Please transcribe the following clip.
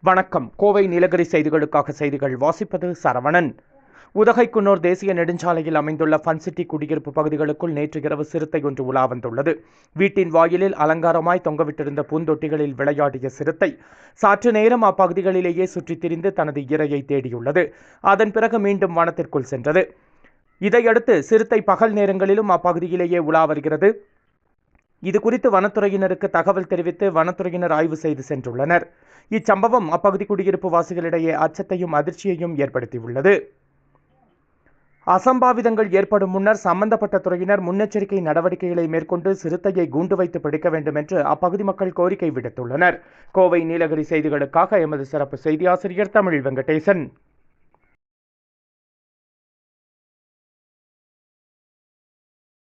வணக்கம். கோவை நீலகிரி செய்திகளுக்காக செய்திகள் வாசிப்பது சரவணன். உதகைக்குன்னூர் தேசிய நெடுஞ்சாலையில் அமைந்துள்ள ஃபன் சிட்டி குடியிருப்பு பகுதிகளுக்குள் நேற்று இரவு சிறுத்தை ஒன்று உலா வந்துள்ளது. வீட்டின் வாயிலில் அலங்காரமாய் தொங்கவிட்டிருந்த பூந்தொட்டிகளில் விளையாடிய சிறுத்தை சற்று நேரம் அப்பகுதிகளிலேயே சுற்றித் திரிந்து தனது இரையை தேடியுள்ளது. அதன் பிறகு மீண்டும் வனத்திற்குள் சென்றது. இதையடுத்து சிறுத்தை பகல் நேரங்களிலும் அப்பகுதியிலேயே உலா வருகிறது. இது குறித்து வனத்துறையினருக்கு தகவல் தெரிவித்து வனத்துறையினர் ஆய்வு செய்து சென்றுள்ளனர். இச்சம்பவம் அப்பகுதி குடியிருப்பு வாசிகளிடையே அச்சத்தையும் அதிர்ச்சியையும் ஏற்படுத்தியுள்ளது. அசம்பாவிதங்கள் ஏற்படும் முன்னர் சம்பந்தப்பட்ட துறையினர் முன்னெச்சரிக்கை நடவடிக்கைகளை மேற்கொண்டு சிறுத்தையை கூண்டு வைத்து பிடிக்க வேண்டும் என்று அப்பகுதி மக்கள் கோரிக்கை விடுத்துள்ளனர். கோவை நீலகிரி செய்திகளுக்காக எமது சிறப்பு செய்தி ஆசிரியர் தமிழ் வெங்கடேசன்.